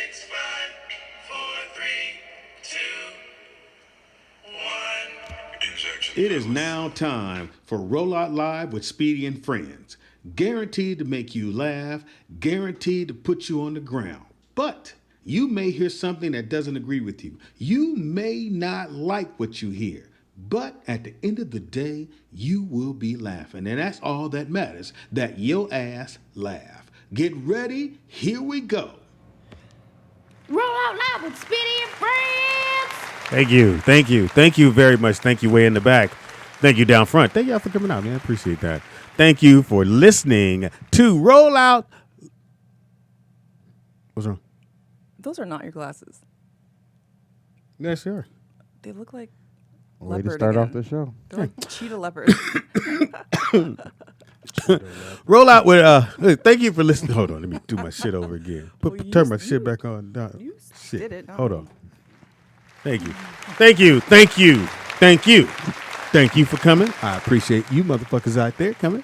It's 5, 4, 3, 2, 1. It is now time for Rollout Live with Speedy and Friends. Guaranteed to make you laugh, guaranteed to put you on the ground. But you may hear something that doesn't agree with you. You may not like what you hear. But at the end of the day, you will be laughing. And that's all that matters, that your ass laugh. Get ready, here we go. Roll out loud with Speedy and Friends. Thank you. Thank you. Thank you very much. Thank you way in the back. Thank you down front. Thank y'all for coming out, man. I appreciate that. Thank you for listening to Roll Out. What's wrong? Those are not your glasses. Yes, sure. They look like Way to leopard start again. off the show. They're like cheetah leopard. Roll out with thank you for listening. Hold on, let me do my shit over again. Well, you Turn my s- shit you- back on. you Shit. did it, not Hold me. on. Thank you. Thank you. Thank you. Thank you. Thank you for coming. I appreciate you motherfuckers out there coming.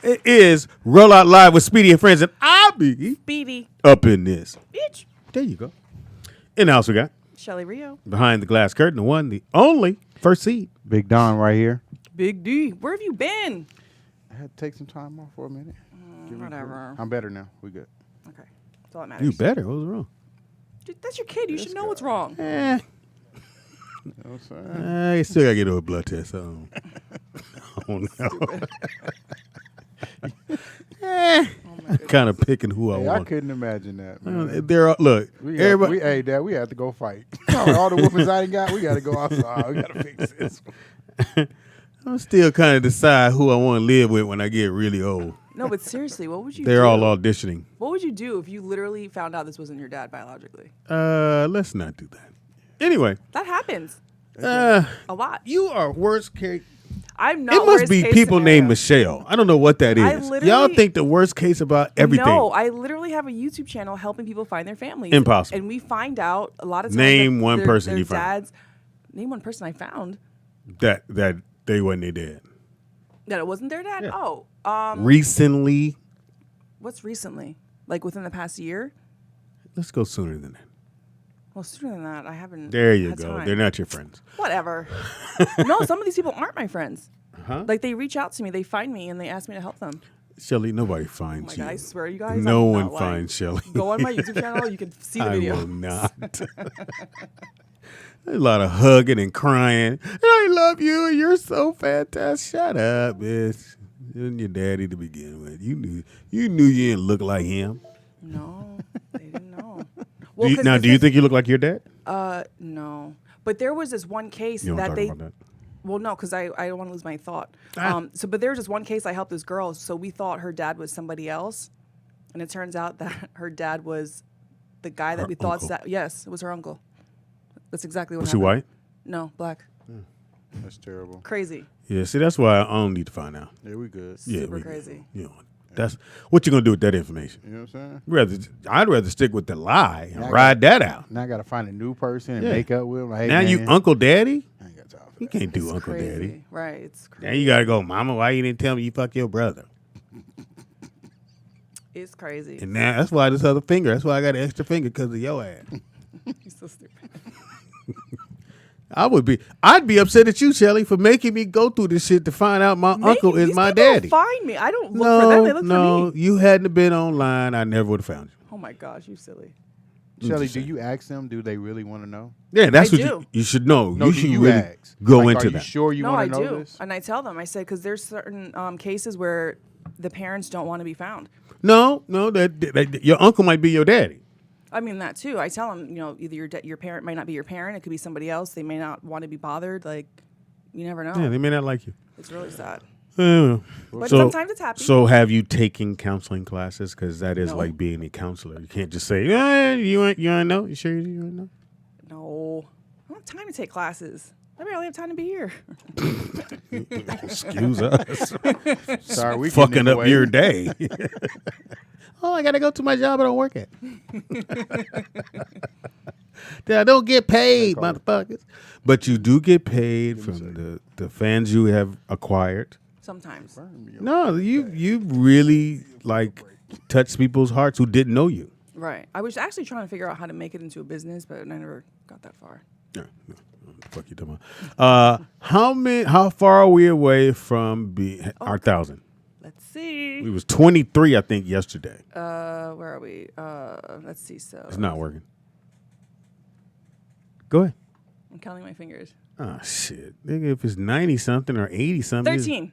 It is Roll Out Live with Speedy and Friends, and I'll be Speedy. up in this. Bitch. There you go. In the house we got Shelly Rio. behind the glass curtain, the one, the only first seed. Big Don right here. Big D. Where have you been? I had to take some time off for a minute. Give me a Whatever. break. I'm better now. We good. Okay. That's all that matters. You better. What was wrong? Dude, that's your kid. You should know what's wrong. Eh. You know what I'm saying? I still gotta get a blood test. So. I don't know. Kind of picking who I Hey, I want. couldn't imagine that, man. There, look, everybody. Dad, we had to go fight. All the whoopings I ain't got, we got to go outside. We got to fix this. I'm still kind of decide who I want to live with when I get really old. No, but seriously, what would you They're do? all auditioning. What would you do if you literally found out this wasn't your dad biologically? Let's not do that. Anyway, That happens uh, a lot. you are worst case. I'm not. It must worst be case people scenario. named Michelle. I don't know what that I is. Y'all literally- think the worst case about everything. No, I literally have a YouTube channel helping people find their families. Impossible. And we find out a lot of times. Name that one their- person their you found. dads, Name one person I found. that they wasn't their dad. That it wasn't their dad. Yeah. Oh, Recently, what's recently? Like within the past year? let's go sooner than that. Well, sooner than that, I haven't. There you had go. time. They're not your friends. Whatever. No, some of these people aren't my friends. Huh? Like they reach out to me, they find me, and they ask me to help them. Shelly, nobody Oh finds my you. God, I swear, you guys. No I'm one not lying. finds Shelly. Go on my YouTube channel. You can see the I video. will not. A lot of hugging and crying. I love you, and you're so fantastic. Shut up, bitch. You and your daddy to begin with. You knew you didn't look like him. No, they didn't know. Do you, 'cause now, this do you is- think you look like your dad? No. But there was this one case You don't that talk they. about that. Well, no, because I don't want to lose my thought. Ah. But there was this one case I helped this girl. So we thought her dad was somebody else, and it turns out that her dad was the guy that Her we thought. uncle. Yes, it was her uncle. That's exactly what Was she happened. white? No, black. That's terrible. Crazy. Yeah. See, that's why I don't need to find out. Yeah, we good. Yeah, Super we- crazy. You know, that's what you gonna do with that information. You know what I'm saying? I'd rather stick with the lie and Yeah, I ride that out. Now I got to find a new person and Yeah. make up with them. Like, hey, Now you man, Uncle Daddy? I ain't got time for You that. can't do It's Uncle crazy. Daddy. Right. It's crazy. Now you gotta go, Mama. Why you didn't tell me you fuck your brother? It's crazy. And now that's why this other finger. That's why I got an extra finger because of your ass. You're so stupid. I'd be upset at you, Shelly, for making me go through this shit to find out my uncle is These my people daddy. Find me. I don't look for them. They look No, for me. you hadn't been online, I never would have found you. Oh my gosh, you silly. Shelly, just do saying. you ask them? Do they really want to know? Yeah, that's I what do. you should know. No, you do should you really ask? go Like, into are that. you sure you No, I want to know do. this? And I tell them, I said, because there's certain cases where the parents don't want to be found. No, that your uncle might be your daddy. I mean, that too. I tell them, either your parent might not be your parent. It could be somebody else. They may not want to be bothered. Like, you never know. Yeah, they may not like you. It's really sad. Yeah. But sometimes it's happy. So have you taken counseling classes? Because that is No. like being a counselor. You can't just say, you ain't know. You sure you ain't know? No. I don't have time to take classes. I barely have time to be here. Excuse us. Sorry, we Fucking getting up away. your day. Oh, I got to go to my job I don't work at. I don't get paid, motherfuckers. But you do get paid from the fans you have acquired. Sometimes. No, you really like touch people's hearts who didn't know you. Right. I was actually trying to figure out how to make it into a business, but I never got that far. Yeah. What the fuck you talking about? How far are we away from our 1,000? Let's see. We was 23, I think, yesterday. Where are we? Let's see. So It's not working. Go ahead. I'm counting my fingers. Oh shit, nigga! If it's 90 something or 80 something, 13.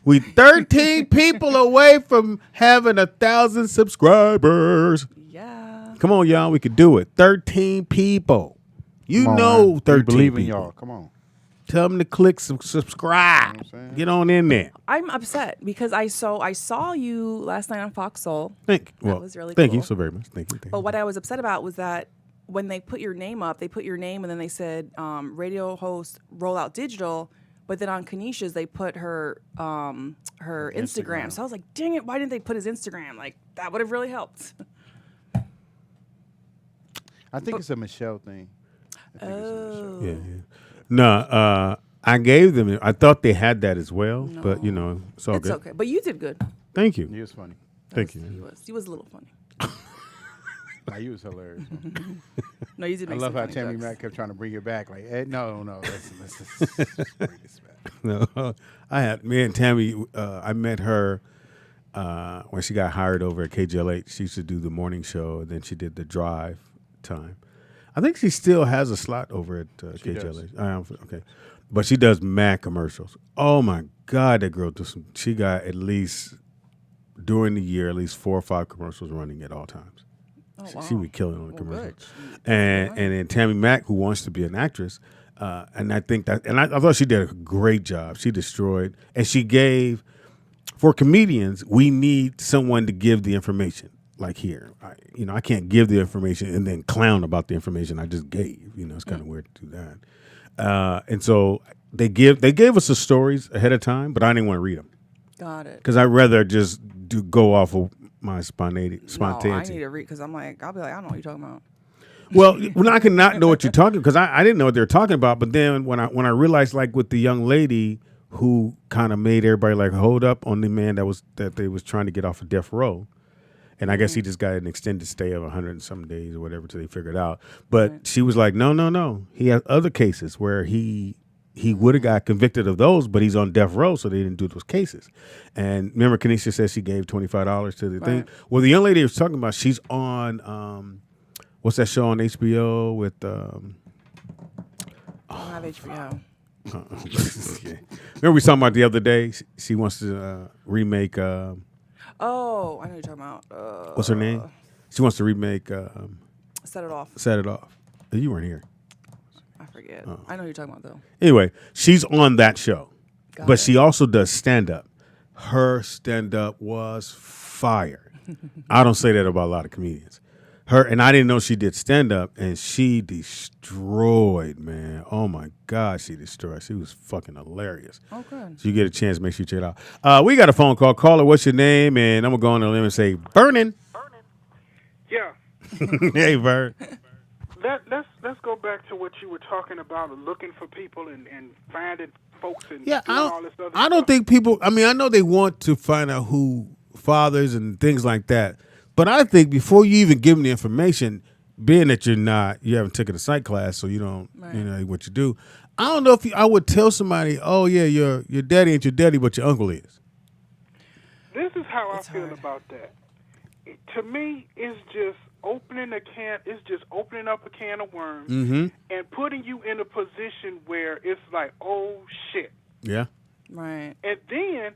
We 13 people away from having 1,000 subscribers. Yeah. Come on, y'all, we could do it. 13 people. You Come on, know, man. 13 We believe in people. y'all. Come on. Tell them to click subscribe. You know what I'm saying? Get on in there. I'm upset because I saw you last night on Fox Soul. Thank was really Thank you cool. so very much. Thank you. But what I was upset about was that when they put your name up, they put your name and then they said radio host Rollout Digital. But then on Kanisha's, they put her Instagram. So I was like, dang it, why didn't they put his Instagram? Like, that would have really helped. I think it's a Michelle thing. Yeah. No, I gave them. I thought they had that as well, but you know, it's all It's good. okay. But you did good. Thank you. He was funny. Thank you. He was a little funny. Like, he was hilarious. No, you did I make love some how funny Tammy jokes. Mack kept trying to bring it back. Like, no, let's bring this back. No, I had me and Tammy. I met her when she got hired over at KGLH. She used to do the morning show, and then she did the drive time. I think she still has a slot over at KGLH. Okay, but she does Mac commercials. Oh my God, that girl does some. She got at least during the year at least 4 or 5 commercials running at all times. Oh, She wow. would kill it on the commercial. good. And then Tammy Mack, who wants to be an actress, and I think that, and I thought she did a great job. She destroyed, and she gave, for comedians, we need someone to give the information. Like here, I can't give the information and then clown about the information I just gave. You know, it's kind of weird to do that. And so they gave us the stories ahead of time, but I didn't want to read them Got it. because I'd rather just go off of my spontaneity. No, I need to read because I'll be like, I don't know what you're talking about. Well, when I can not know what you're talking, because I didn't know what they were talking about. But then when I realized, like with the young lady who kind of made everybody like hold up on the man that they was trying to get off of death row, and I guess he just got an extended stay of 100 and some days or whatever till they figured it out. But she was like, no, he has other cases where he would have got convicted of those, but he's on death row, so they didn't do those cases. And remember, Kanisha said she gave $25 to the thing. Well, the young lady was talking about, she's on. What's that show on HBO with? I don't have HBO. Yeah. Remember we talking about the other day? She wants to remake. Oh, I know what you're talking about. What's her name? She wants to remake. Set It Off. Set It Off. You weren't here. I forget. I know what you're talking about though. Anyway, she's on that show, Got but it. she also does stand up. Her stand up was fire. I don't say that about a lot of comedians. And I didn't know she did stand up, and she destroyed, man. Oh my God, she destroyed. She was fucking hilarious. Oh, good. So you get a chance, make sure you check it out. We got a phone call. Caller, what's your name? And I'm gonna go on the limb and say, Vernon. Yeah. Hey, Vern. Let's go back to what you were talking about, looking for people and finding folks and Yeah, doing all this other I don't stuff. think people. I mean, I know they want to find out who fathers and things like that, but I think before you even give them the information, being that you haven't taken a psych class, so you don't, you know what you do. I don't know if I would tell somebody, oh yeah, your daddy ain't your daddy, but your uncle is. This is how I feel hard. about that. To me, it's just opening up a can of worms and putting you in a position where it's like, oh shit. Yeah. Right. And then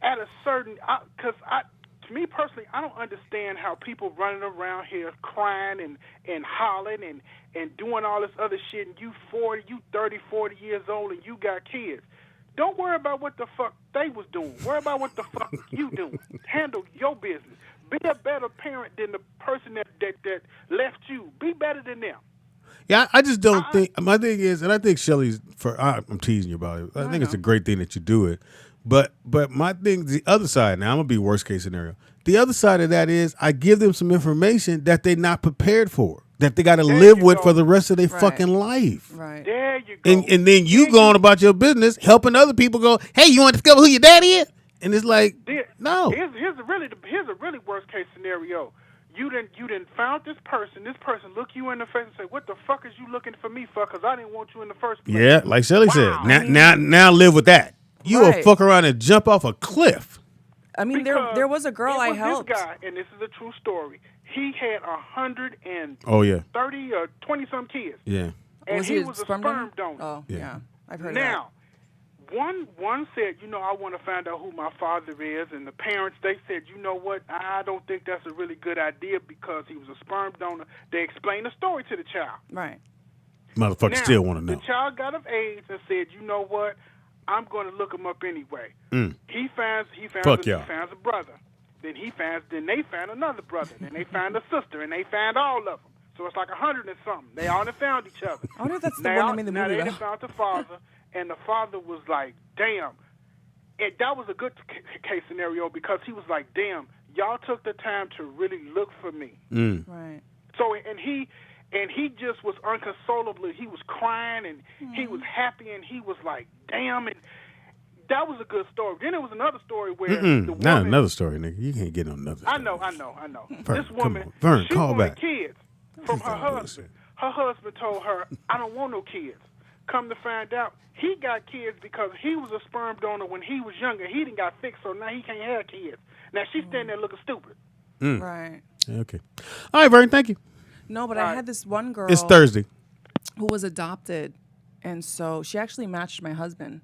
at a certain, to me personally, I don't understand how people running around here crying and hollering and doing all this other shit, and you 30, 40 years old, and you got kids. Don't worry about what the fuck they was doing. Worry about what the fuck you doing. Handle your business. Be a better parent than the person that left you. Be better than them. Yeah, I just don't think. My thing is, and I think Shelly's. I'm teasing you about it. I think it's a great thing that you do it. But my thing, the other side. Now I'm gonna be worst case scenario. The other side of that is, I give them some information that they're not prepared for, that they got to live with for the rest of their fucking life. Right. There you go. And then you go on about your business, helping other people go, hey, you want to discover who your daddy is? And it's like, no. Here's a really worst case scenario. You didn't found this person. This person look you in the face and say, "What the fuck is you looking for me for? Because I didn't want you in the first place." Yeah, like Shelly said. Wow. Now live with that. You will Right. fuck around and jump off a cliff. I mean, Because there was a girl I it was helped. This guy, and this is a true story. He had 130 Oh yeah, or 20 some kids, yeah. and Was he he a was a sperm sperm donor? donor. Oh, Yeah. yeah. I've heard Now, one said, I want to find out who my father is, and the parents, they said, you know what, I don't think that's a really good idea because he was a sperm donor. They explained the story to the child. that. Right. Motherfuckers Now, still want to know. The child got of age and said, you know what, I'm going to look him up anyway. He finds a brother. Then they found another brother. Then they found a sister, and they found all of them. So it's like 100 and something. They all done found each other. I wonder if that's the now, one that made the now movie. they though. done found the father, and the father was like, damn. And that was a good case scenario because he was like, damn, y'all took the time to really look for me. Right. So, and he just was unconsolably, he was crying, and he was happy, and he was like, damn, and that was a good story. Then there was another story where the woman, Not another story, nigga. You can't get on another story. I know. Vern, This woman, come on. Vern, she call wanted back. kids from her husband. Her husband told her, I don't want no kids. Come to find out, he got kids because he was a sperm donor when he was younger. He didn't got fixed, so now he can't have kids. Now she's standing there looking stupid. Right. Okay. All right, Vern, thank you. No, but I had this one girl. It's Thursday. Who was adopted, and so she actually matched my husband.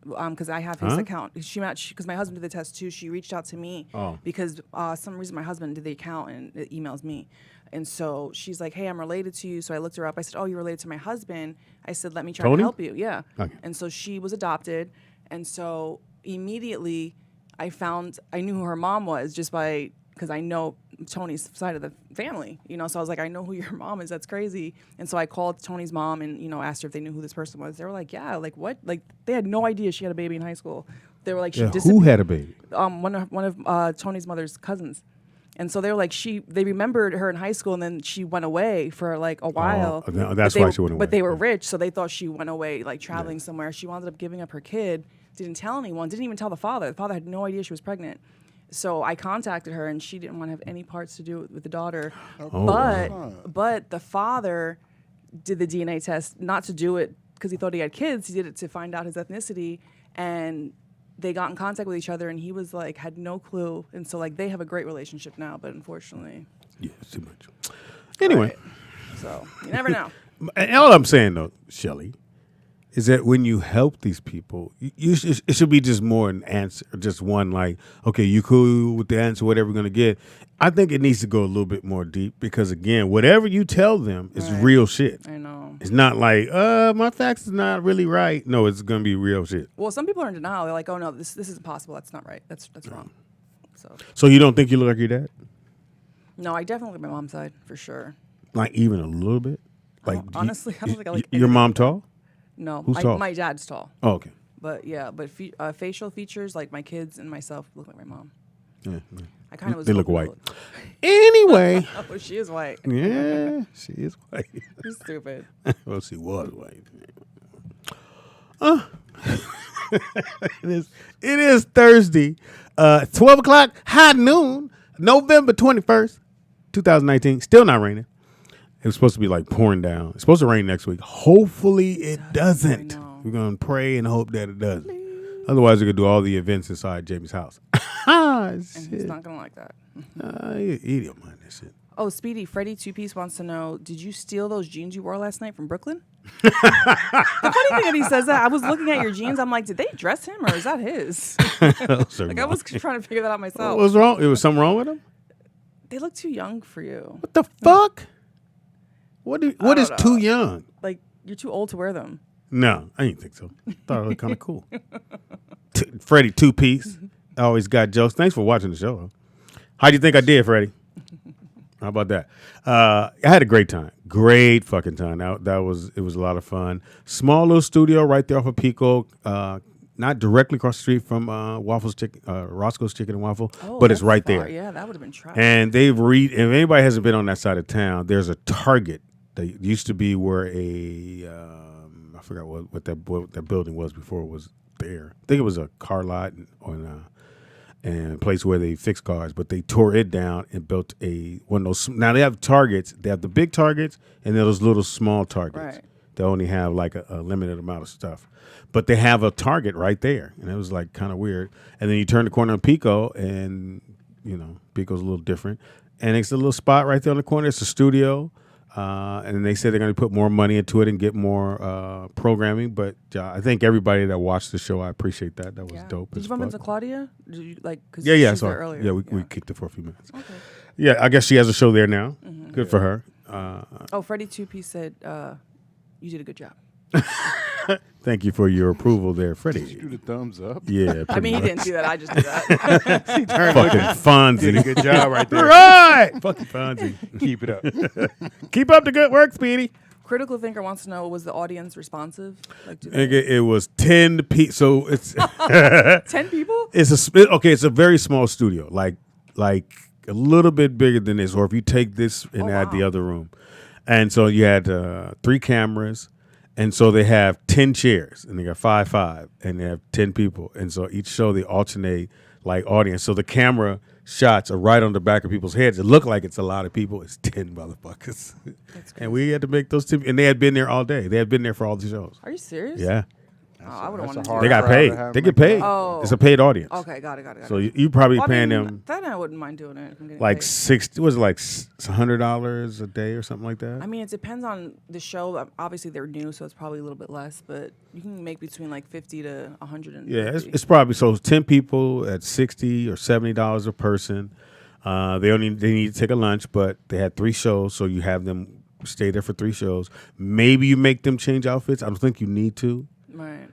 Because I have his account. She matched because my husband did the test too. She reached out to me because some reason my husband did the account and it emails me. And so she's like, hey, I'm related to you. So I looked her up. I said, oh, you're related to my husband. I said, let me try Tony? to help you. Yeah. Okay. And so she was adopted. And so immediately I knew who her mom was just because I know Tony's side of the family, So I was like, I know who your mom is. That's crazy. And so I called Tony's mom and, asked her if they knew who this person was. They were like, yeah, like what? Like they had no idea she had a baby in high school. They were like, she disappeared. Who had a baby? One of Tony's mother's cousins. And so they were like, they remembered her in high school, and then she went away for like a while. That's why she went away. But they were rich, so they thought she went away, like traveling somewhere. She wound up giving up her kid, didn't tell anyone, didn't even tell the father. The father had no idea she was pregnant. So I contacted her, and she didn't want to have any parts to do with the daughter. But the father did the DNA test, not to do it because he thought he had kids. He did it to find out his ethnicity, and they got in contact with each other, and he was like, had no clue. And so like they have a great relationship now, but unfortunately. Yeah, it's too much. Anyway. Right. So you never know. And all I'm saying though, Shelly, is that when you help these people, it should be just more an answer, just one like, okay, you cool with the answer, whatever we're going to get. I think it needs to go a little bit more deep because, again, whatever you tell them is real shit. I know. It's not like, my facts is not really right. No, it's going to be real shit. Well, some people are in denial. They're like, oh, no, this isn't possible. That's not right. That's wrong. So you don't think you look like your dad? No, I definitely look at my mom's side for sure. Like even a little bit? Like Honestly, I don't think I like your mom tall? No. Who's tall? My dad's tall. Oh, okay. But yeah, facial features, like my kids and myself look like my mom. Yeah. I kind of was. They look hoping white. Anyway. Oh, she is white. Yeah, she is white. You're stupid. Well, she was white. It is Thursday, 12 o'clock, high noon, November 21st, 2019. Still not raining. It was supposed to be like pouring down. It's supposed to rain next week. Hopefully it doesn't. We're going to pray and hope that it doesn't. Otherwise, we could do all the events inside Jamie's house. And he's not going to like that. He don't mind that shit. Oh, Speedy, Freddie Two Piece wants to know, did you steal those jeans you wore last night from Brooklyn? The funny thing that he says that, I was looking at your jeans. I'm like, did they dress him or is that his? Like I was trying to figure that out myself. What was wrong? It was something wrong with them? They look too young for you. What the fuck? What is too young? Like, you're too old to wear them. No, I didn't think so. Thought it looked kind of cool. Freddie Two Piece always got jokes. Thanks for watching the show. How do you think I did, Freddie? How about that? I had a great time. Great fucking time. It was a lot of fun. Small little studio right there off of Pico. Not directly across the street from Roscoe's Chicken and Waffle, but it's right there. Yeah, that would have been trash. And if anybody hasn't been on that side of town, there's a Target that used to be where I forgot what that building was before it was there. I think it was a car lot and a place where they fix cars, but they tore it down and built one of those. Now they have targets. They have the big targets and then those little small targets. Right. They only have like a limited amount of stuff, but they have a Target right there, and it was like kind of weird. And then you turn the corner on Pico, and Pico's a little different, and it's a little spot right there on the corner. It's a studio, and they said they're going to put more money into it and get more programming. But I think everybody that watched the show, I appreciate that. That was dope. Did you bump into Claudia? Did you cause Yeah. she I was saw there her. earlier. Yeah, we kicked it for a few minutes. Okay. Yeah, I guess she has a show there now. Mm-hmm. Good for her. Freddie 2P said you did a good job. Thank you for your approval there, Freddie. Do the thumbs up. Yeah, I mean, he didn't do that. I just did that. He turned fucking Fonzie. did a good job right there. Right, fucking Fonzie. Keep it up. Keep up the good work, Speedy. Critical Thinker wants to know, was the audience responsive? Like, It was 10 people. So it's 10 people? it's a very small studio, like a little bit bigger than this. Or if you take this and add the other room, and so you had 3 cameras, and so they have 10 chairs, and they got 5, and they have 10 people, and so each show they alternate like audience. So the camera shots are right on the back of people's heads. It looked like it's a lot of people. It's 10 motherfuckers. And we had to make those 2, and they had been there all day. They had been there for all the shows. Are you serious? Yeah. I would have That's wanted a to do They that. got paid. They get paid. Oh. It's a paid audience. Okay, got it. So you probably Well, I paying mean, them Then I wouldn't mind doing it. if I'm getting like paid. 60. Was it like $100 a day or something like that? I mean, it depends on the show. Obviously, they're new, so it's probably a little bit less. But you can make between like 50 to 100. Yeah, it's probably so. 10 people at $60 or $70 a person. They need to take a lunch, but they had 3 shows, so you have them stay there for 3 shows. Maybe you make them change outfits. I don't think you need to. Right.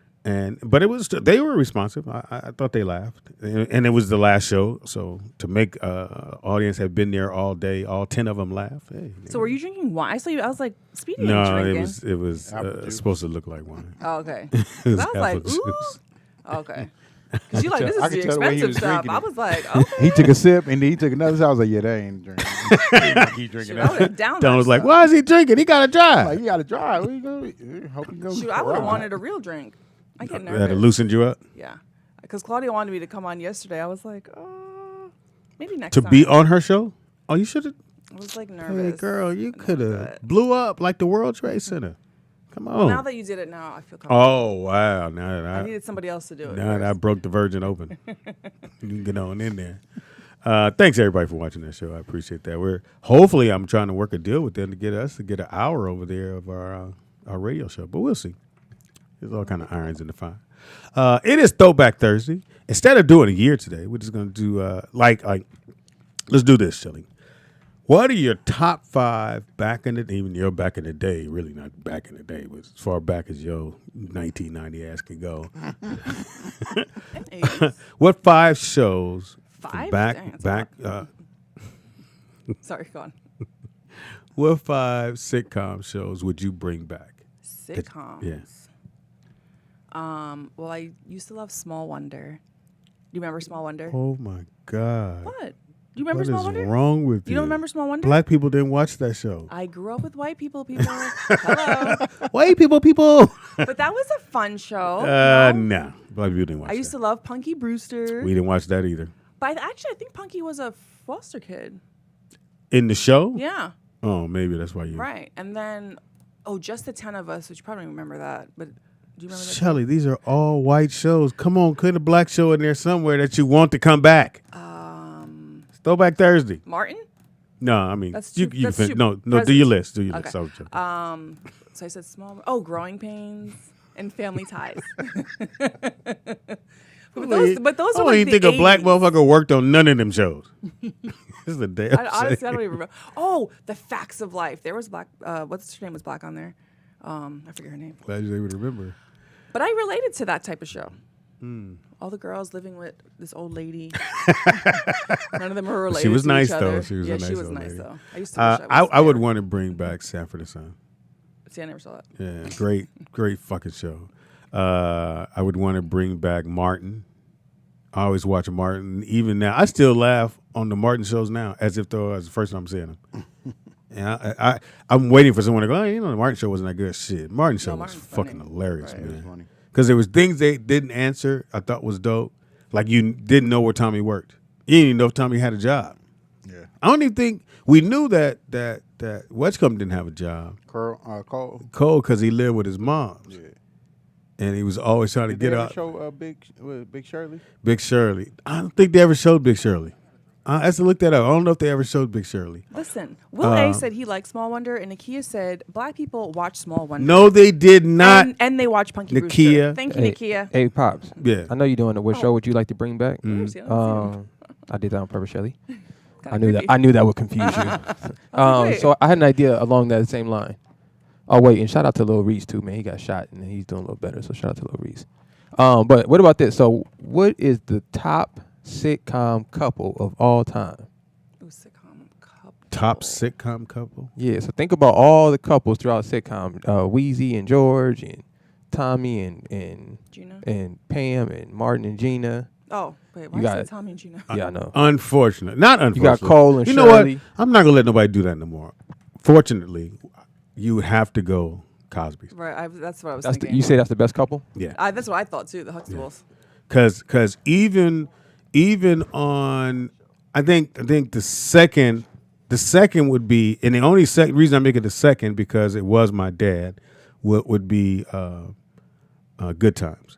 But they were responsive. I thought they laughed, and it was the last show. So to make audience had been there all day, all 10 of them laugh. Hey, So were you drinking wine? I saw you. I was like, Speedy no, ain't drinking. it was Apple juice. supposed to look like wine. Oh, okay. It 'Cause was I was like, apple ooh. juice. Okay. Because you like, this I is the could tell the way he expensive was stuff. drinking I it. was like, okay. He took a sip and then he took another sip. I was like, yeah, that ain't drinking. He drinking Shoot, I would that. have down Don that was like, stuff. "Why is he drinking? He got to drive." Like, you got to drive. Where you go? Hope you go. Shoot, I would have ride. wanted a real drink. I get That had nervous. loosened you up Yeah. Because Claudia wanted me to come on yesterday. I was like, maybe next to time. be on her show. Oh, you should have. I was like Hey, nervous. girl, you No, could have but- blew up like the World Trade Center. Come on. Now that you did it now, I feel comfortable. Oh wow! Now I that needed somebody else to do it. now that I first. broke the virgin open, you can get on in there. Thanks everybody for watching that show. I appreciate that. Hopefully I'm trying to work a deal with them to get an hour over there of our radio show, but we'll see. There's all kind of irons in the fire. It is Throwback Thursday. Instead of doing a year today, we're just gonna do let's do this, Shelly. What are your top 5 back in the day, really not back in the day, but as far back as your 1990 ass can go. What 5 shows from 5? back Dang, that's back Sorry, go on. what 5 sitcom shows would you bring back? Sitcoms. Yeah. Well, I used to love Small Wonder. Do you remember Small Wonder? Oh my God. What? Do you remember What Small is Wonder? wrong with you? You don't remember Small Wonder? Black people didn't watch that show. I grew up with white people. Hello. White people. But that was a fun show. no? No. Black people didn't watch I used that. to love Punky Brewster. We didn't watch that either. But I think Punky was a foster kid. In the show? Yeah. Oh, maybe that's why you. Right. And then, Just the 10 of Us, which you probably don't remember that. But do you remember that? Shelly, these are all white shows. Come on, put a black show in there somewhere that you want to come back. It's Throwback Thursday. Martin? No, I mean That's you. too- You that's fin- too no. Do present. your list. Do your Okay. list. I was joking. So I said small. Growing pains and family ties. but those I were don't like even the think a black 80s. motherfucker worked on none of them shows. This is the damn Honestly, shame. I don't even remember. Oh, The Facts of Life. There was black. What's her name was black on there? I forget her name. Glad you able to remember. But I related to that type of show. Hmm. All the girls living with this old lady. None of them were related. She was to nice each other. though. She was yeah, a nice she was old nice lady. though. I used to. Wish I would there. want to bring back Sanford and Son. See, I never saw that. Yeah, great fucking show. I would want to bring back Martin. I always watch Martin. Even now, I still laugh on the Martin shows now, as if though as the first time I'm seeing them. And I'm waiting for someone to go, oh, the Martin show wasn't that good. Shit, Martin show was Martin's fucking funny. hilarious, Right, it was man. funny. Because there was things they didn't answer I thought was dope. Like you didn't know where Tommy worked. You didn't even know if Tommy had a job. Yeah. I don't even think we knew that Wedgecombe didn't have a job. Cole. Cole, because he lived with his mom. Yeah. And he was always trying to Did get they ever out. show Big Shirley? Big Shirley. I don't think they ever showed Big Shirley. I have to look that up. I don't know if they ever showed Big Shirley. Listen, Will A said he liked Small Wonder, and Nakia said black people watch Small Wonder. No, they did not. And they watch Punky Nakia. Brewster. Thank you, Hey, Nakia. hey, Pops. Yeah. I know you're doing what show would you like to bring back? Seriously, I don't see him. I did that on purpose, Shelly. Kinda I knew that. creepy. I knew that would confuse you. wait. So I had an idea along that same line. Oh wait, and shout out to Lil Reese too, man. He got shot and he's doing a little better. So shout out to Lil Reese. But what about this? So what is the top sitcom couple of all time? Ooh, sitcom couple. Top sitcom couple? Yeah. So think about all the couples throughout sitcom. Wheezy and George and Tommy and Gina. and Pam and Martin and Gina. Oh, wait, why You is got it it. Tommy and Gina? Yeah, I know. Unfortunate. Not You unfortunate. got Cole and You know what? Shirley. I'm not going to let nobody do that no more. Fortunately, you would have to go Cosby's. Right, that's what I was That's thinking. you say that's the best couple? Yeah. That's what I thought too. The Huxtables. Because even on, I think the second would be, and the only reason I make it the second because it was my dad, would be Good Times,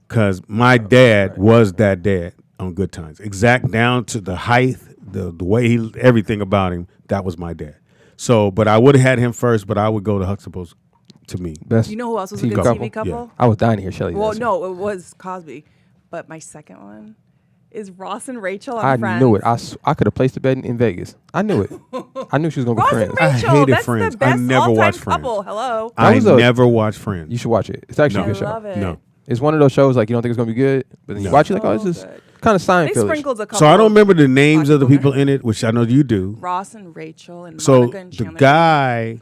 because my dad was that dad on Good Times, exact down to the height, the way everything about him. That was my dad. So, but I would have had him first, but I would go to Huxtables to me. Best You know who else was a TV good couple? TV couple? Yeah. I was dying to hear Shelly. Well, answer. no, it was Cosby. But my second one is Ross and Rachel on I Friends. knew it. I could have placed a bet in Vegas. I knew it. I knew she was gonna be Ross and friends. I Rachel, hated that's Friends. the I best never all-time watched Friends. couple. Hello. That I was a- never watched Friends. You should watch it. It's actually No. a good show. I love it. No. It's one of those shows like you don't think it's gonna be good, but then you No. watch it like, oh, this is So good. kind of They Seinfeld. sprinkled a couple. So I don't remember the names of the black people in it, which I know you do. Ross and Rachel and So Monica and the Chandler. guy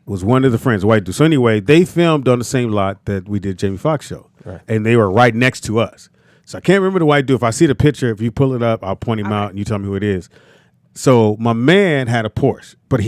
was one of the friends, white dude. So anyway, they filmed on the same lot that we did Jamie Foxx show, Right. and they were right next to us. So I can't remember the white dude. If I see the picture, if you pull it up, I'll point him out and you tell me who it is. So my man had a Porsche, but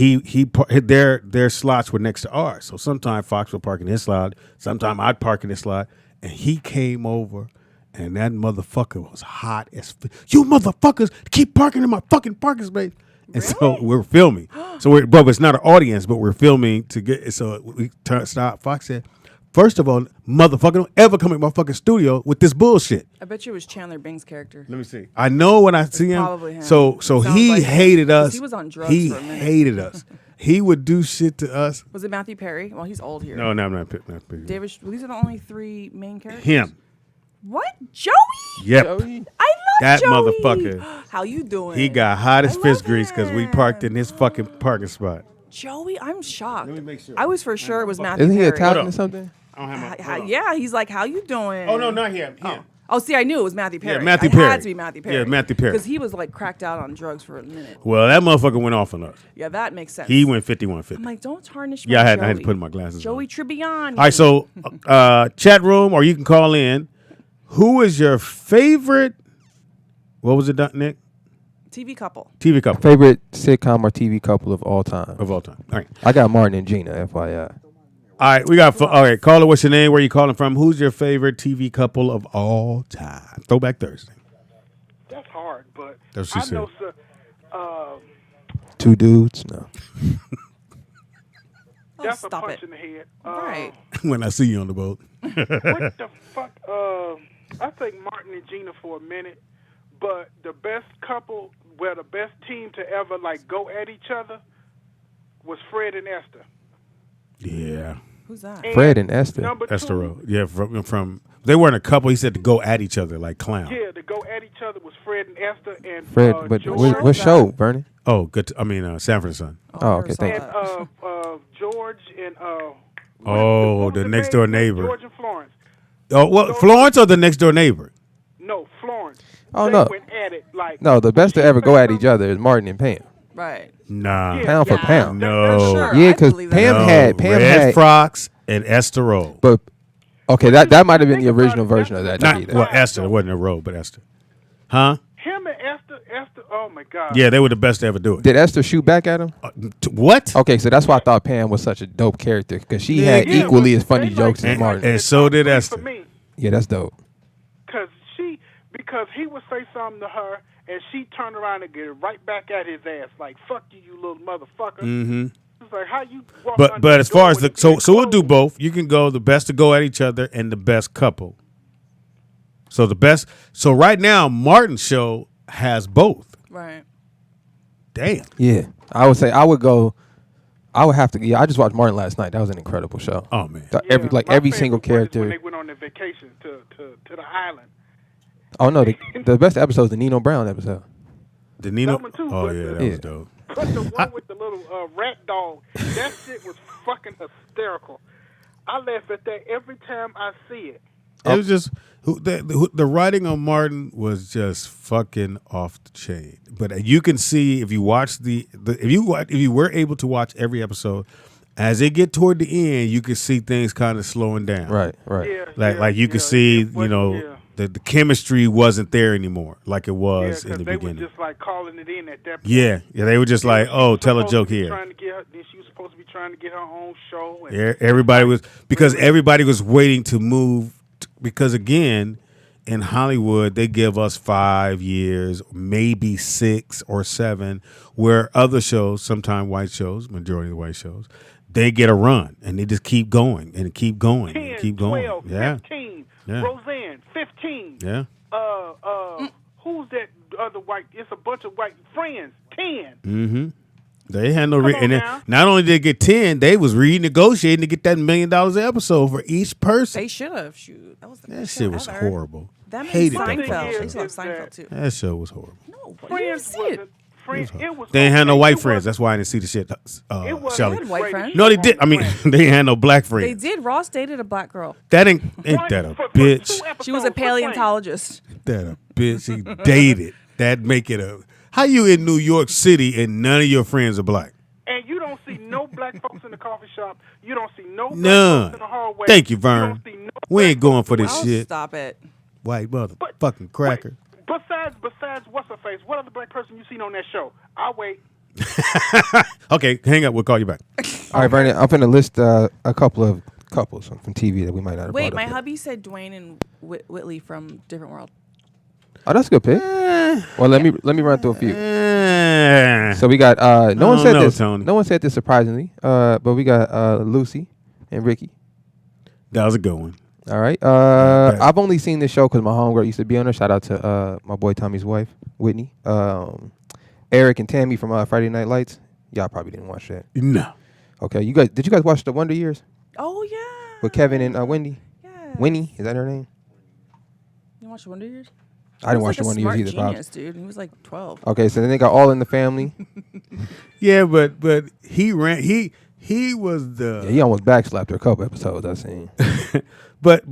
their slots were next to ours. So sometimes Fox would park in his slot, sometimes I'd park in his slot, and he came over. And that motherfucker was hot as you motherfuckers keep parking in my fucking parking space. And so we're filming. So but it's not an audience, but we're filming to get. So we stop. Fox said, "First of all, motherfucker, don't ever come in my fucking studio with this bullshit." I bet you it was Chandler Bing's character. Let me see. I know when I see him. probably him. So Sounds he like him. hated 'Cause us. he was on drugs He for a minute. hated us. He would do shit to us. Was it Matthew Perry? Well, he's old here. No, not David. Well, these are the only three main characters. him. What? Joey? Yep. Joey? I love That Joey. motherfucker. How you doing? He got hot as I fist love grease because we parked in his fucking parking spot. Joey. I'm shocked. Let me make sure. I was for sure it was Matthew Isn't he Perry. Italian Hold or on. something? I don't have my. hold on. Yeah, he's like, how you doing? Oh no, not him. Him. Oh, see, I knew it was Matthew Perry. Matthew It Perry. had to be Matthew Perry. Yeah, Matthew Perry. Because he was like cracked out on drugs for a minute. Well, that motherfucker went off on us. Yeah, that makes sense. He went 51-50. I'm like, don't tarnish Yeah, my I had to Joey. put my glasses Joey on. Tribbiani. All right, so chat room, or you can call in. Who is your favorite? What was it, Nick? TV couple. TV couple Favorite sitcom or TV couple of all time? of all time. All right, I got Martin and Gina, FYI. all right. We got. All right, caller. What's your name? Where you calling from? Who's your favorite TV couple of all time? Throwback Thursday. That's hard, but That's what she I know, said. sir. Two dudes? No. Oh, That's a stop punch it. in the head. Right. When I see you on the boat. What the fuck? I think Martin and Gina for a minute, but the best couple, the best team to ever like go at each other was Fred and Esther. Yeah, Who's that? Fred and Esther. Number Esther two, Road. Yeah, from they weren't a couple. He said to go at each other like clowns. yeah, to go at each other was Fred and Esther and Fred, but George, what show, Bernie? Oh, good. Sanford and Son. Oh, okay, thank and you. George and Oh, what was the the next name? door neighbor. George and Florence. Oh, what? Florence or the next door neighbor? No, Florence. Oh, They no. went at it like No, the best to ever go at each other is Martin and Pam. Right. Nah. Yeah. Pound for Yeah. pound. No. Sure, Yeah, I because believe that. Pam No. had Red had, Frocks and Esther Road. but okay, that might have been the Think about original it, version of that's that. the Not Nikita. well, Esther. It wasn't a road, but Esther. Huh? him and Esther. Oh my God. Yeah, they were the best to ever do it. Did Esther shoot back at him? What? Okay, so that's why I thought Pam was such a dope character because she Yeah, had yeah, equally but as funny they jokes like- as Martin. and so did For Esther. me, Yeah, that's dope. because because he would say something to her, and she turned around and get it right back at his ass, like "fuck you, you little motherfucker." Mm-hmm. It's like how you walk But under the as far door as with the it so we'll do closed. both. You can go the best to go at each other and the best couple. So the best. So right now, Martin's show has both. Right. Damn. Yeah, I would say I would go. I would have to. Yeah, I just watched Martin last night. That was an incredible show. Oh man. The- Yeah, every my every favorite single one is when character. they went on their vacation to the island. Oh no, the best episode is the Nino Brown episode. The Nino. That one too, Oh but yeah, the- that was dope. But the one with the little rat dog, that shit was fucking hysterical. I laugh at that every time I see it. It was just the writing on Martin was just fucking off the chain. But you can see if you watch if you were able to watch every episode, as they get toward the end, you can see things kind of slowing down. Right, right. Yeah, Like you could see, the chemistry wasn't there anymore, like it was in the they beginning. were just like calling it in at that point. Yeah, they were just like, oh, tell a joke here. She was supposed to be trying to get her own show. And Everybody was everybody was waiting to move because again, in Hollywood they give us 5 years, maybe 6 or 7, where other shows, sometimes white shows, majority of the white shows, they get a run and they just keep going and keep going 10, and keep going. 12, Yeah. 15, Yeah. Roseanne, 15. Yeah. Who's that other white? It's a bunch of white friends. 10. Mm-hmm. They had no Come on and then now. not only did they get 10, they was renegotiating to get that $1 million an episode for each person. They should have. Shoot, that was the That best shit show was ever. horrible. That made Hated that Seinfeld. fucking I show. used to love Is Seinfeld that- too. That show was horrible. No, but you didn't Friends see it. wasn't. Friends, it was. They ain't had no okay. white It friends. wasn't- That's why I didn't see the shit. It wasn't Shelly. They had white great. friends. No, they did. I mean, they ain't had no black They friends. did. Ross dated a black girl. That ain't Right, that a for bitch. 2 She was a episodes, for paleontologist. That a bitch. He dated. That make it a. How you in New York City and none of your friends are black? And you don't see no black folks in the coffee shop. You don't see no black None. folks in the hallway. Thank you, You Vern. don't see no We ain't black going folks for in the this Oh, shit. stop it. White motherfucking cracker. Wait, besides what's her face? What other black person you seen on that show? I'll wait. Okay, hang up. We'll call you back. All right, Vernon, I'm finna list a couple of couples from TV that we might not have Wait, brought my up yet. hubby said Dwayne and Whitley from Different World. Oh, that's a good pick. Well, let me run through a few. Eh. So we got no one don't said know, this. Tony. No one said this surprisingly. But we got Lucy and Ricky. That was a good one. All right. bet. I've only seen this show because my homegirl used to be on it. Shout out to my boy Tommy's wife, Whitney. Eric and Tammy from Friday Night Lights. Y'all probably didn't watch that. No. Okay, did you guys watch The Wonder Years Oh yeah. with Kevin and Wendy? Yes. Winnie, is that her name? You watch Wonder Years? I didn't He was watch The like Wonder a Years smart either. genius, dude. He was like 12. Okay, so then they got All in the Family. Yeah, but he ran. He was the. Yeah, he almost backslapped her a couple episodes I seen. But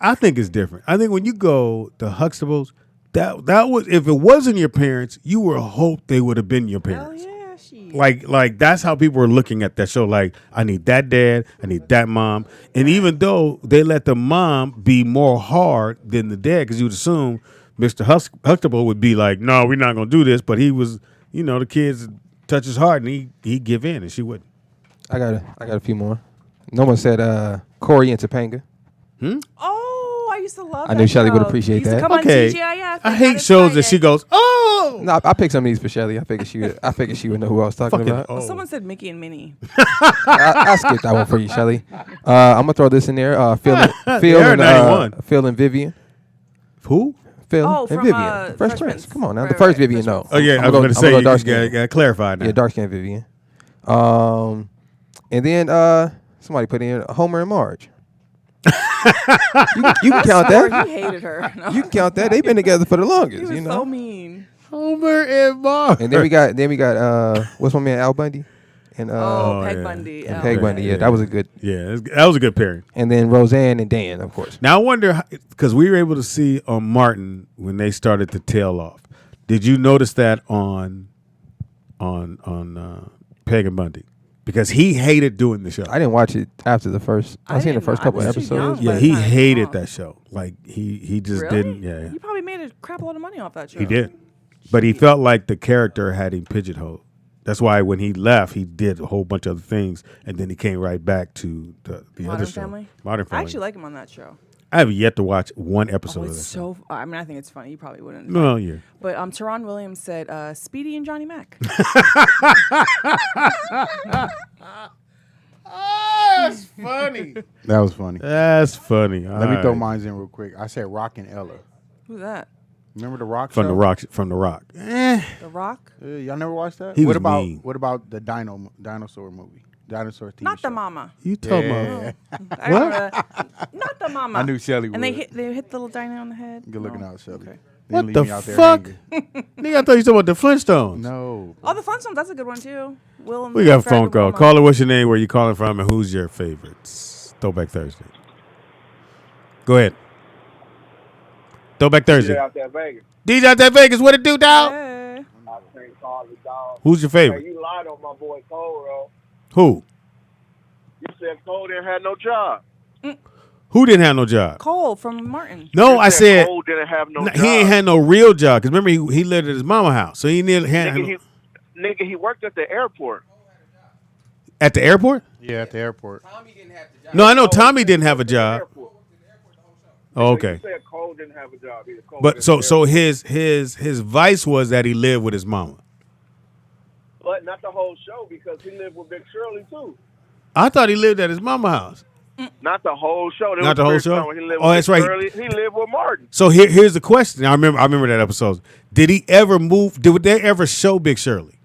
I think it's different. I think when you go to Huxtables, that was if it wasn't your parents, you would hope they would have been your Hell parents. yeah, she. Like that's how people were looking at that show. Like, I need that dad, I need that mom. And even though they let the mom be more hard than the dad, because you would assume Mr. Huxtable would be like, no, we're not gonna do this. But he was, the kids touch his heart and he give in, and she wouldn't. I got a few more. No one said Corey and Topanga. Oh, I used to love. I knew that Shelley would show. appreciate It used that. To come Okay. on TGIF. I hate shows that she goes, oh, No, I picked some of these for Shelly. I figured she would know who I was talking fucking about. oh. Someone said Mickey and Minnie. I skipped that one for you, Shelly. I'm gonna throw this in there. Phil They're and 91. Phil and Vivian. Who? Phil Oh, and from, Vivian. Fresh Fresh Prince. Prince. Come on now. Right, The first right, Vivian, Fresh no. Prince. Oh yeah, I was going to say you got clarified now. Yeah, dark skin Vivian. And then somebody put in Homer and Marge. you can count Or that. he hated her. No. You can count that. They've been together for the He longest, was you know. so mean. Homer and Marge. And then we got what's my man Al Bundy and Peg yeah. Bundy. and oh, Peg right. Bundy. Yeah, that was a good. Yeah, that was a good pairing. And then Roseanne and Dan, of course. Now I wonder because we were able to see on Martin when they started to tail off. Did you notice that on Peg and Bundy? Because he hated doing the show. I didn't watch it after the first. I seen the didn't- first I couple was too episodes. young. Yeah, by he the time it hated came on. that show. Like he just Really? didn't. Yeah, He probably made a crap load of money off that show. he did. But he felt like the character had him pigeonholed. That's why when he left, he did a whole bunch of other things, and then he came right back to the Modern other show. Family? Modern I Family. actually like him on that show. I have yet to watch one episode Oh, of it's that. so. I mean, I think it's funny. You probably wouldn't. No, yeah. But Teron Williams said Speedy and Johnny Mac. That's funny. That was funny. That's funny. Let me throw mine in real quick. I said Rock and Ella. Who's that? Remember the Rock From show? the Rock. From the Rock. The Rock? Y'all never watched that? He what was about mean. what about the dinosaur movie? Dinosaur TV Not show. the mama. You talking Yeah. about? I remember that. Not the mama. I knew Shelly would. And they hit the little dino on the head. Good looking No. out, Shelly. Okay. Didn't What leave the me out there fuck? hanging. Nigga, I thought you talking about the Flintstones. No. Oh, the Flintstones. That's a good one too. Will and We got a Fred phone and call. Wilma. Caller, what's your name? Where you calling from? And who's your favorites? Throwback Thursday. Go ahead. Throwback Thursday. out there, Vegas. DJ out there Vegas. What it do, dog? Hey. I can't call the dog. Who's your Hey, favorite? you lied on my boy Cole, bro. Who? You said Cole didn't have no job. Who didn't have no job? Cole from Martin. No, You I said Cole didn't have no job. he ain't had no real job. Because remember, he lived at his mama house. So he nearly had Nigga, he worked at the airport. at the airport? Yeah, at the airport. No, I know Tommy didn't have a job. Airport. Oh, You okay. said Cole didn't have a job either. Cole But didn't so have- his vice was that he lived with his mama. But not the whole show because he lived with Big Shirley too. I thought he lived at his mama house. Not the whole show. There Not was the whole first show? time when he lived Oh, with that's Big right. Shirley. He lived with Martin. So here's the question. I remember that episode. Did he ever move? Did they ever show Big Shirley?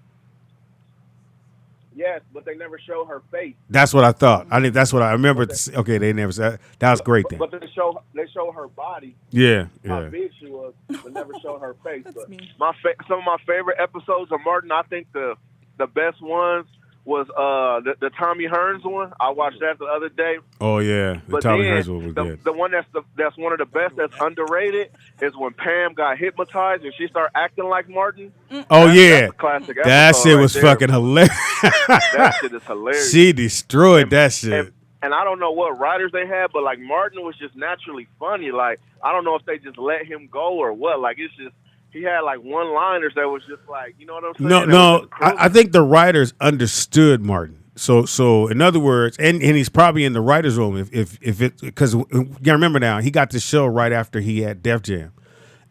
Yes, but they never showed her face. That's what I thought. I think that's what I remember. Okay, they never said that. Was great then. But they show her body, Yeah, how yeah. big she was, but never showed her face. That's But mean. some of my favorite episodes of Martin, I think the best ones was the Tommy Hearns one. I watched that the other day. Oh yeah, the But Tommy then Hearns one was good. the one that's one of the best that's underrated is when Pam got hypnotized and she started acting like Martin. Oh That's yeah, a classic that episode shit right was there. fucking hilarious. That shit is hilarious. She destroyed that shit. And I don't know what writers they had, but like Martin was just naturally funny. Like I don't know if they just let him go or what. Like it's just he had like one-liners that was just like, you know what I'm saying? No, That no. was just cruising. I think the writers understood Martin. So in other words, and he's probably in the writers' room if it because you gotta remember now he got the show right after he had Def Jam,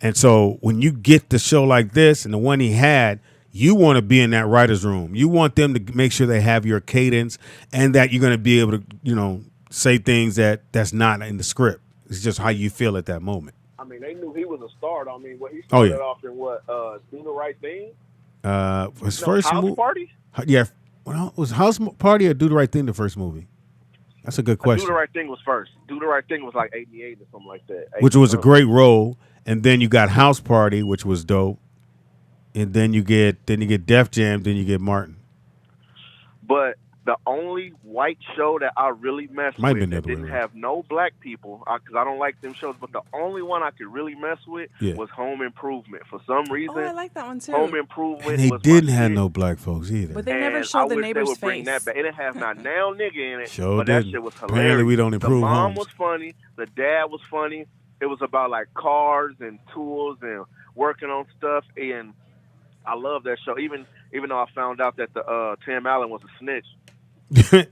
and so when you get the show like this and the one he had, you want to be in that writers' room. You want them to make sure they have your cadence and that you're going to be able to say things that's not in the script. It's just how you feel at that moment. I mean, they knew he was a star. I mean, what he Oh, started yeah. off in what Do the Right Thing? His No, first House movie, Party? yeah. Well, was House Party or Do the Right Thing the first movie? That's a good question. Do the Right Thing was first. Do the Right Thing was like 88 or something like that. Which was a 80 great role, and then you got House Party, which was dope, and then you get Def Jam, then you get Martin. But the only white show that I really messed Might with been the that other way didn't around. have no black people, because I don't like them shows, but the only one I could really mess with Yeah. was Home Improvement. For some reason, Oh, I like that one too. Home Improvement And they was my didn't have shit. no black folks either. But they And never I showed the wish they neighbor's would bring face. that back. It didn't have not now nigga in it, Sure but that didn't. shit was hilarious. Apparently we don't The improve mom homes. was funny. The dad was funny. It was about like cars and tools and working on stuff, and I love that show. Even though I found out that the Tim Allen was a snitch.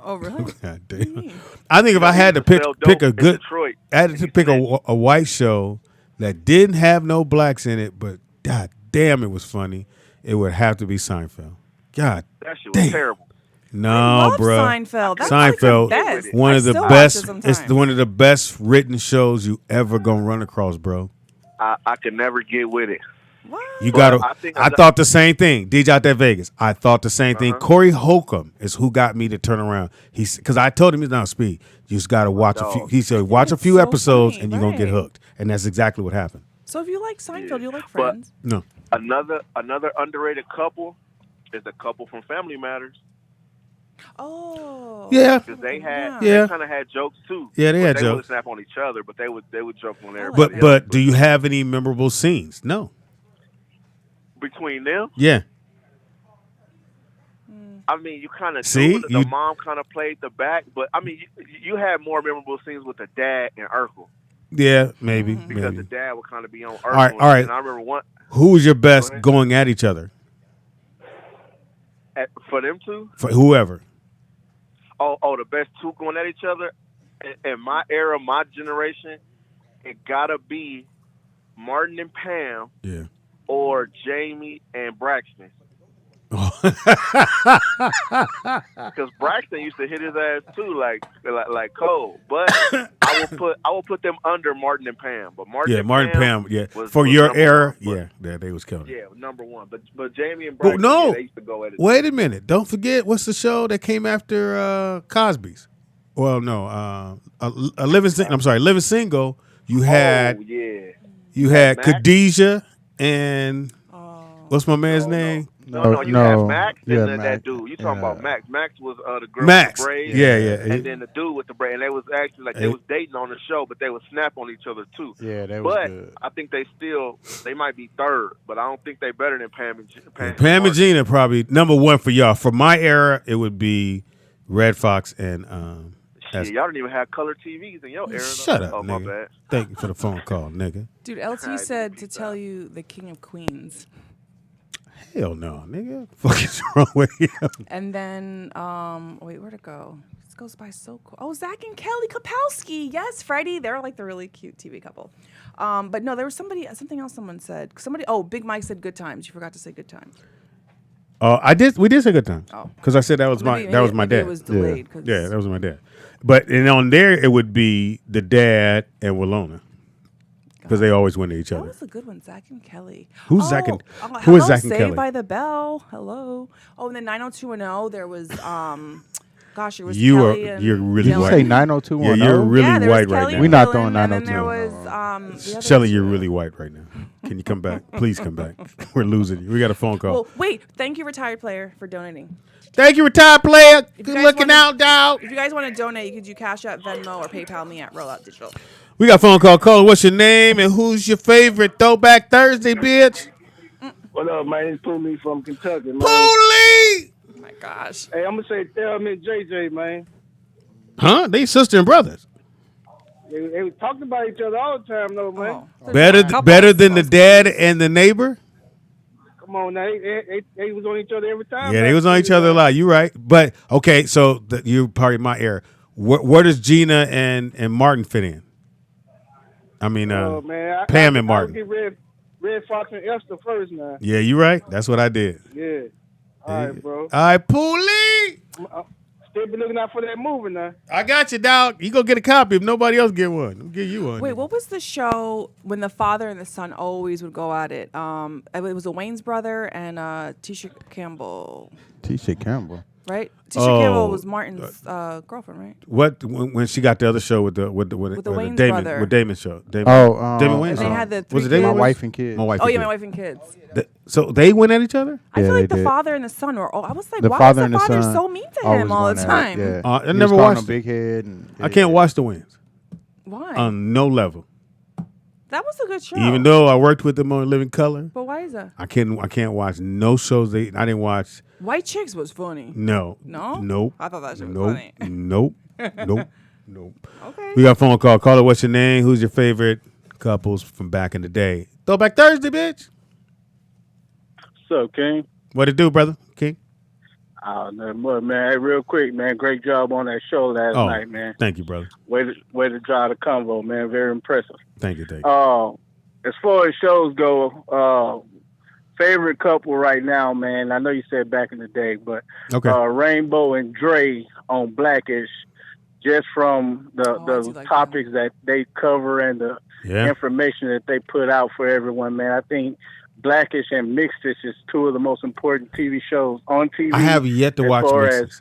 Oh, really? God What do you damn. mean? I think if I had to pick Sell a dope in good, Detroit. I had to pick a white show that didn't have no blacks in it, but god damn, it was funny. It would have to be Seinfeld. God, That shit was damn. terrible. no, Love bro. Seinfeld. That's Seinfeld, like the best. one I of the still watch best. it It's sometimes. one of the best written shows you ever gonna run across, bro. I could never get with it. What? You But gotta. I think I thought the same thing. DJ out there Vegas. I thought the same thing. Uh-huh. Corey Holcomb is who got me to turn around. He's because I told him he's not speed. You just gotta watch a few. Dog. He said watch a It's few so episodes funny, and you're gonna get right. hooked. And that's exactly what happened. So if you like Seinfeld, you like But- Friends. No. Another underrated couple is the couple from Family Matters. Oh. Yeah. Because they Yeah. they kind of had jokes too. Yeah, they But had they jokes. would snap on each other, but they would joke on everybody. But else. but do you have any memorable scenes? No. between them, Yeah. I mean, you kind of See? the You- mom kind of played the back, but I mean, you had more memorable scenes with the dad and Urkel Yeah. Maybe. because Maybe. the dad would kind of be on Urkel. right, all right. And I remember one Who was your best ahead. going at each other for them two. for whoever? Oh, the best two going at each other in my era, my generation. it gotta be Martin and Pam Yeah. or Jamie and Braxton. Because Braxton used to hit his ass too, like Cole. But I will put them under Martin and Pam. But Martin Yeah, and Martin Pam. Pam Yeah, was for your number era. one, Yeah, they was killing. yeah, number one. But Jamie and But Braxton, no, yeah, they used to go at it. wait a minute. Don't forget what's the show that came after Cosby's? Well, no, a living. I'm sorry, living single. You had Oh yeah. you had Max? Khadijah and what's my man's name? No, you had No. Max Yeah, and that Max. dude. You talking Yeah. about Max? Max was the girl Max. with the braids. Yeah. And then the dude with the braid, and they was actually like they was dating on the show, but they would snap on each other too. Yeah, that was But good. I think they might be third, but I don't think they better than Pam and Pam. Pam and Gina probably number one for y'all. For my era, it would be Red Fox and Shit, y'all didn't even have color TVs in your era. Shut up, Oh, my nigga. bad. Thank you for the phone call, nigga. Dude, LT said to tell you the King of Queens. Hell no, nigga. Fuck is wrong with you? And then, wait, where'd it go? This goes by so cool. Oh, Zach and Kelly Kapowski. Yes, Freddie. They're like the really cute TV couple. But no, there was something else someone said. Big Mike said good times. You forgot to say good times. I did. We did say good time. Oh. Because I said that was my Maybe dad. it was delayed. Yeah, that was my dad. But and on there it would be the dad and Willona. Because they always went to each That other. was a good one, Zach and Kelly. Who's Zach and who hello, is Zach and Saved Kelly? by the Bell. Hello. Oh, and then 90210. There was it was You Kelly are and you're really Did you white. say 90210? Yeah, you're really yeah, there was white right Kelly now. and We not Dylan, throwing and then there 90210. was the other Shelly, two. you're really white right now. Can you come back? Please come back. We're losing you. We got a phone call. Well, wait. Thank you, retired player, for donating. Thank you, retired player. If you Good guys looking wanna- out, dog. If you guys want to donate, you could do Cash App, Venmo, or PayPal me at Rollout Digital. We got a phone call. Caller, what's your name and who's your favorite Throwback Thursday, bitch? What up, man? It's Poolie from Kentucky, man. Holy! Oh my gosh. Hey, I'm gonna say Thelma and JJ, man. Huh? They sister and brothers. They was talking about each other all the time, though, man. Oh. Better than the dad and the neighbor? Come on, now. They was on each other every time. Yeah, they was on each other a lot. You right. But, okay, so you're probably my era. Where does Gina and Martin fit in? I mean, man, Pam and I Martin. would get Red Fox and Esther first now. Yeah, you right. That's what I did. Yeah. All right, bro. All right, Poolie. Still be looking out for that movie now. I got you, dog. You go get a copy if nobody else get one. I'll give you one. Wait, what was the show when the father and the son always would go at it? It was a Wayne's brother and Tisha Campbell, Tisha Campbell. right? Tisha Campbell Oh, was Martin's girlfriend, right? What when she got the other show with the Wayne's Damon brother. with Damon's show? Damon, Oh, Damon And Wayne's they show. had the Was it three Damon? My kids. wife and kids. My wife. Oh and yeah, kids. my wife and kids. So they went at each other. I Yeah, feel they like the did. father and the son were. I was like, The why father is and the the father son so mean to always him all the going at it, time? Yeah. I He was never calling watched him Big Head. And, I can't watch the Waynes Why? on no level. That was a good show. Even though I worked with them on Living Color, But why is that? I can't watch no shows. I didn't watch. White Chicks was funny. No. No? Nope. I thought that shit was Nope. funny. Nope. Nope. Nope. Okay. We got a phone call. Caller, what's your name? Who's your favorite couples from back in the day? Throwback Thursday, bitch. What's up, King? What it do, brother? King? Nothing more, man. Hey, real quick, man. Great job on that show last night, man. Thank you, brother. Way to drive the convo, man. Very impressive. Thank you. As far as shows go, favorite couple right now, man. I know you said back in the day, but Okay. Rainbow and Dre on Blackish, just from I do the like topics that they cover and the Yeah. information that they put out for everyone, man. I think Blackish and Mixedish is two of the most important TV shows on TV. I have yet to as watch far Mixes. as-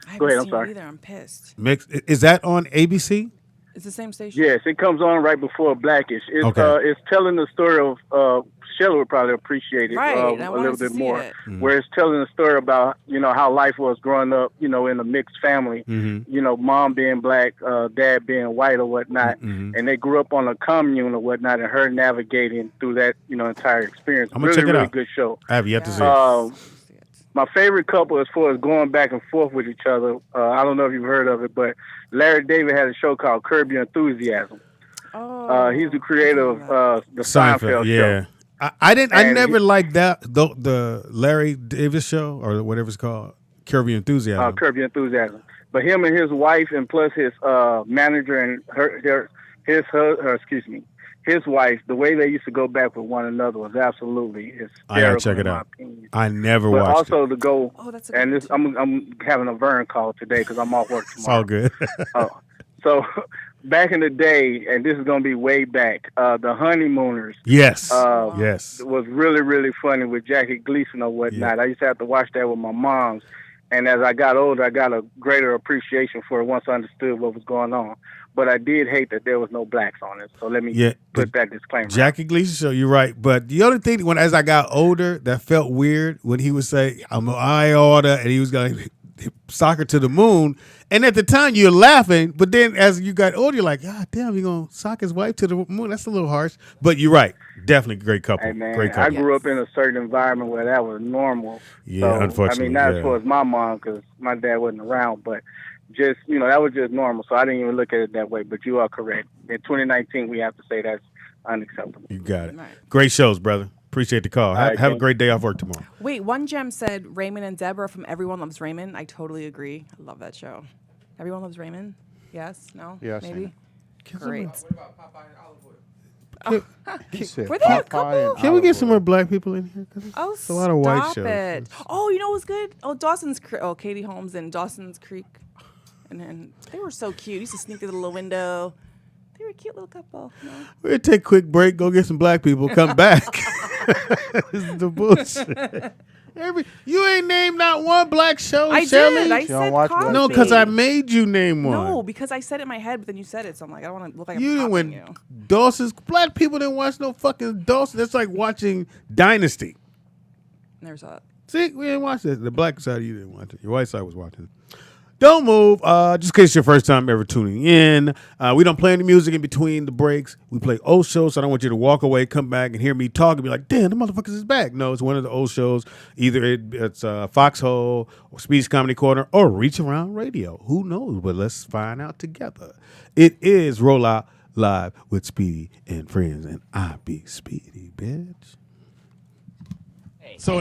I Go ahead, haven't I'm seen sorry. it either. I'm pissed. Mix is that on ABC? It's the same station. Yes, it comes on right before Blackish. It's Okay. it's telling the story of Sheila would probably appreciate it Right. a I wanted little to bit see more. it. Where it's telling the story about how life was growing up, in a mixed family. Mm-hmm. Mom being black, dad being white or whatnot, Mhm. and they grew up on a commune or whatnot, and her navigating through that entire experience. I'm gonna really, check it really out. good show. I have yet to see. My favorite couple, as far as going back and forth with each other, I don't know if you've heard of it, but Larry David had a show called Curb Your Enthusiasm. Oh. He's the creator of the Seinfeld show. Yeah. I And never liked that the Larry Davis show or whatever it's called, Curb Your Enthusiasm. Curb Your Enthusiasm. But him and his wife, and plus his manager and his wife, the way they used to go back with one another was absolutely hysterical. I gotta check it in my out. opinion. I never But watched also it. to go, Oh, that's a and good this, one, I'm having a Vern call today because I'm off work It's all tomorrow. good. Oh, so back in the day, and this is gonna be way back, the Honeymooners. Yes. wow. Yes. Was really, really funny with Jackie Gleason or whatnot. Yeah. I used to have to watch that with my moms. And as I got older, I got a greater appreciation for it once I understood what was going on. But I did hate that there was no blacks on it. So let me put that disclaimer. Jackie Gleason show, you're right. But the other thing, as I got older, that felt weird when he would say, I'm an iota, and he was going to soccer to the moon. And at the time, you're laughing. But then as you got older, you're like, God damn, you're going to sock his wife to the moon? That's a little harsh. But you're right. Definitely great couple. Hey, man, great couple. I grew up in a certain environment where that was normal. Yeah, so, unfortunately. I mean, not as far as my mom, because my dad wasn't around, but just, that was just normal. So I didn't even look at it that way. But you are correct. In 2019, we have to say that's unacceptable. You got it. Right. Great shows, brother. Appreciate the call. Have a great day off work tomorrow. Wait, one gem said Raymond and Deborah from Everyone Loves Raymond. I totally agree. I love that show. Everyone Loves Raymond? Yes? No? Yeah, I've seen Maybe? it. Great. What about Popeye and Olive Oil? He said Were they a Popeye couple? and Can we get olive some oil. more black people in here? 'Cause Oh, it's a lot of white stop shows. it. Oh, you know what was good? Oh, Dawson's Creek. Oh, Katie Holmes and Dawson's Creek. And then they were so cute. Used to sneak through the little window. They were a cute little couple. You know? We're going to take a quick break, go get some black people, come back. This is the bullshit. You ain't named not one black show, I Shelley. did. I She don't said watch black Cosby. No, because I made you name one. No, because I said it in my head, but then you said it, so I'm like, I don't want to look like You I'm didn't copying win you. Dawson's. Black people didn't watch no fucking Dawson. That's like watching Dynasty. There's a. See, we didn't watch it. The black side of you didn't watch it. Your white side was watching it. Don't move. Just in case it's your first time ever tuning in, we don't play any music in between the breaks. We play old shows, so I don't want you to walk away, come back, and hear me talk and be like, damn, the motherfuckers is back. No, it's one of the old shows. Either it's Foxhole or Speech Comedy Corner or Reach Around Radio. Who knows? But let's find out together. It is Roll Out Live with Speedy and Friends, and I be Speedy, bitch. So